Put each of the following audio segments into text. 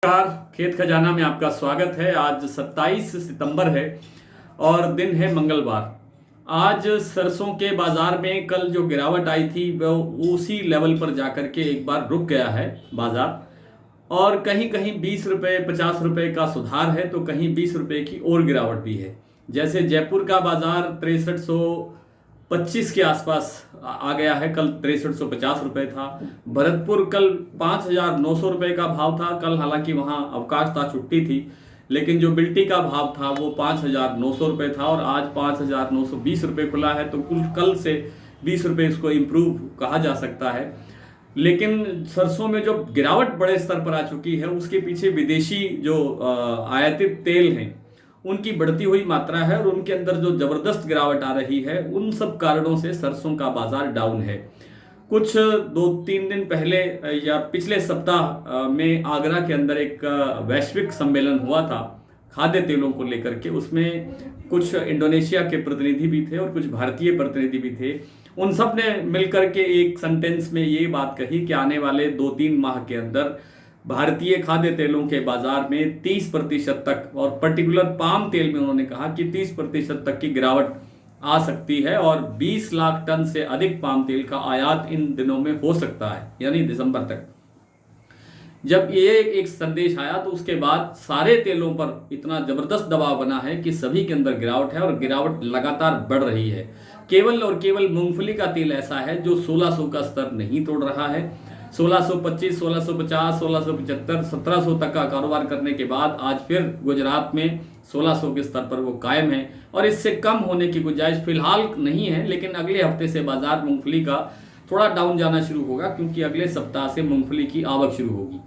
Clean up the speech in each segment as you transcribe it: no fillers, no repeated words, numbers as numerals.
नमस्कार। खेत खजाना में आपका स्वागत है। आज 27 सितंबर है और दिन है मंगलवार। आज सरसों के बाजार में कल जो गिरावट आई थी वो उसी लेवल पर जाकर के एक बार रुक गया है बाजार, और कहीं कहीं 20 रुपए 50 रुपए का सुधार है तो कहीं 20 रुपए की और गिरावट भी है। जैसे जयपुर का बाजार 6325 के आसपास आ गया है, कल 6350 रुपए था। भरतपुर कल 5900 रुपए का भाव था। कल हालांकि वहां अवकाश था, छुट्टी थी, लेकिन जो बिल्टी का भाव था वो 5900 रुपए था और आज 5920 रुपए खुला है, तो कुल कल से 20 रुपए इसको इम्प्रूव कहा जा सकता है। लेकिन सरसों में जो गिरावट बड़े स्तर पर आ चुकी है उसके पीछे विदेशी जो आयातित तेल हैं उनकी बढ़ती हुई मात्रा है और उनके अंदर जो जबरदस्त गिरावट आ रही है, उन सब कारणों से सरसों का बाजार डाउन है। कुछ 2-3 दिन पहले या पिछले सप्ताह में आगरा के अंदर एक वैश्विक सम्मेलन हुआ था खाद्य तेलों को लेकर के। उसमें कुछ इंडोनेशिया के प्रतिनिधि भी थे और कुछ भारतीय प्रतिनिधि भी थे। उन सब ने मिलकर के एक सेंटेंस में ये बात कही कि आने वाले 2-3 माह के अंदर भारतीय खाद्य तेलों के बाजार में 30% तक, और पर्टिकुलर पाम तेल में उन्होंने कहा कि 30% तक की गिरावट आ सकती है और 20 लाख टन से अधिक पाम तेल का आयात इन दिनों में हो सकता है, यानी दिसंबर तक। जब ये एक संदेश आया तो उसके बाद सारे तेलों पर इतना जबरदस्त दबाव बना है कि सभी के अंदर गिरावट है और गिरावट लगातार बढ़ रही है। केवल और केवल मूंगफली का तेल ऐसा है जो 1600 का स्तर नहीं तोड़ रहा है। 1625, 1650, 1675, 1700 तक का कारोबार करने के बाद आज फिर गुजरात में 1600 के स्तर पर वो कायम है और इससे कम होने की गुंजाइश फिलहाल नहीं है। लेकिन अगले हफ्ते से बाजार मूंगफली का थोड़ा डाउन जाना शुरू होगा क्योंकि अगले सप्ताह से मूंगफली की आवक शुरू होगी।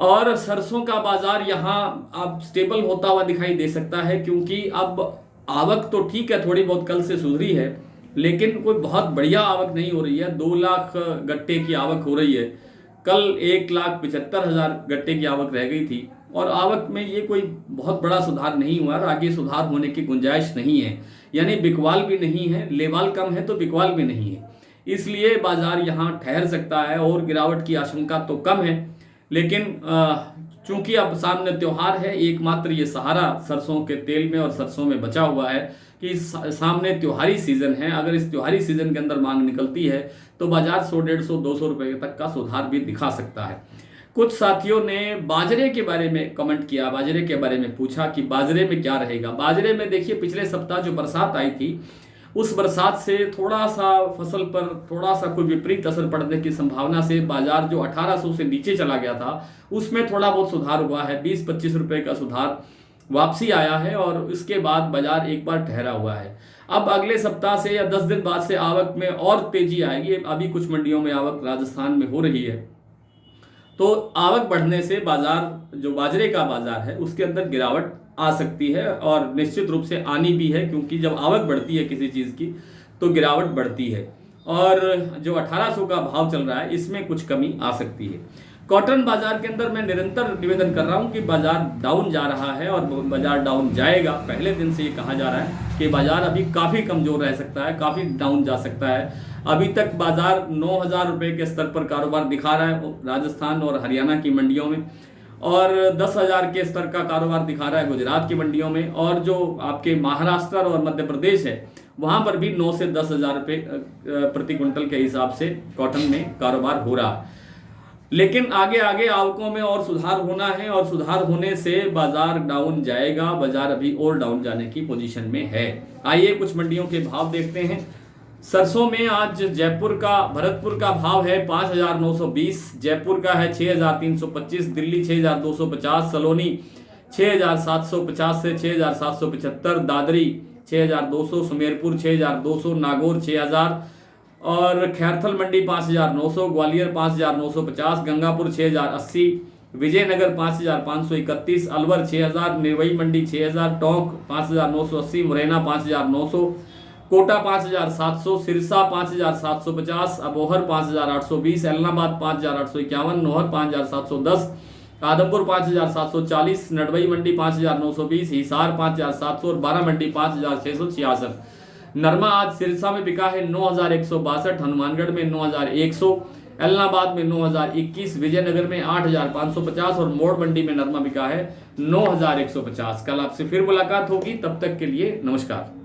और सरसों का बाजार यहाँ अब स्टेबल होता हुआ दिखाई दे सकता है क्योंकि अब आवक तो ठीक है, थोड़ी बहुत कल से सुधरी है, लेकिन कोई बहुत बढ़िया आवक नहीं हो रही है। 2 लाख गट्टे की आवक हो रही है। कल 1,75,000 गट्टे की आवक रह गई थी और आवक में ये कोई बहुत बड़ा सुधार नहीं हुआ और आगे सुधार होने की गुंजाइश नहीं है। यानी बिकवाल भी नहीं है, लेवाल कम है तो बिकवाल भी नहीं है, इसलिए बाजार यहाँ ठहर सकता है और गिरावट की आशंका तो कम है। लेकिन चूंकि अब सामने त्योहार है, एकमात्र ये सहारा सरसों के तेल में और सरसों में बचा हुआ है कि सामने त्योहारी सीजन है। अगर इस त्योहारी सीजन के अंदर मांग निकलती है तो बाजार 100, 150, 200 रुपए तक का सुधार भी दिखा सकता है। कुछ साथियों ने बाजरे के बारे में कमेंट किया, बाजरे के बारे में पूछा कि बाजरे में क्या रहेगा। बाजरे में देखिए, पिछले सप्ताह जो बरसात आई थी उस बरसात से थोड़ा सा फसल पर थोड़ा सा कोई विपरीत असर पड़ने की संभावना से बाजार जो 1800 से नीचे चला गया था उसमें थोड़ा बहुत सुधार हुआ है। 20-25 रुपए का सुधार वापसी आया है और इसके बाद बाजार एक बार ठहरा हुआ है। अब अगले सप्ताह से या 10 दिन बाद से आवक में और तेजी आएगी। अभी कुछ मंडियों में आवक राजस्थान में हो रही है, तो आवक बढ़ने से बाजार जो बाजरे का बाजार है उसके अंदर गिरावट आ सकती है और निश्चित रूप से आनी भी है, क्योंकि जब आवक बढ़ती है किसी चीज़ की तो गिरावट बढ़ती है। और जो 1800 का भाव चल रहा है इसमें कुछ कमी आ सकती है। कॉटन बाजार के अंदर मैं निरंतर निवेदन कर रहा हूं कि बाजार डाउन जा रहा है और बाजार डाउन जाएगा। पहले दिन से ये कहा जा रहा है कि बाजार अभी काफ़ी कमज़ोर रह सकता है, काफ़ी डाउन जा सकता है। अभी तक बाजार 9000 रुपये के स्तर पर कारोबार दिखा रहा है राजस्थान और हरियाणा की मंडियों में, और 10,000 के स्तर का कारोबार दिखा रहा है गुजरात की मंडियों में, और जो आपके महाराष्ट्र और मध्य प्रदेश है वहाँ पर भी 9 से 10,000 रुपये प्रति क्विंटल के हिसाब से कॉटन में कारोबार हो रहा है। लेकिन आगे आगे आवकों में और सुधार होना है और सुधार होने से बाजार डाउन जाएगा। बाजार अभी और डाउन जाने की पोजीशन में है। आइए कुछ मंडियों के भाव देखते हैं। सरसों में आज जयपुर का भरतपुर का भाव है 5,920, जयपुर का है 6,325, दिल्ली 6,250, सलोनी 6,750 से 6,775, दादरी 6,200, सुमेरपुर 6,200, नागौर 6,000 और खैरथल मंडी 5,900, ग्वालियर 5,950, गंगापुर 6,080, विजयनगर 5,531, अलवर 6,000, निर्वई मंडी 6,000, टोंक 5,980, मुरैना 5,900, कोटा 5,700, सिरसा 5,750, अबोहर 5,820, एलनाबाद 5,851, नोहर 5,710, आदमपुर 5,740, नडवई मंडी 5,920, हिसार 5,700 और बारा मंडी 5,666। नरमा आज सिरसा में बिका है 9,162, हनुमानगढ़ में 9,100, इलाहाबाद में 9,021, विजयनगर में 8,550 और मोड़ मंडी में नरमा बिका है 9,150। कल आपसे फिर मुलाकात होगी, तब तक के लिए नमस्कार।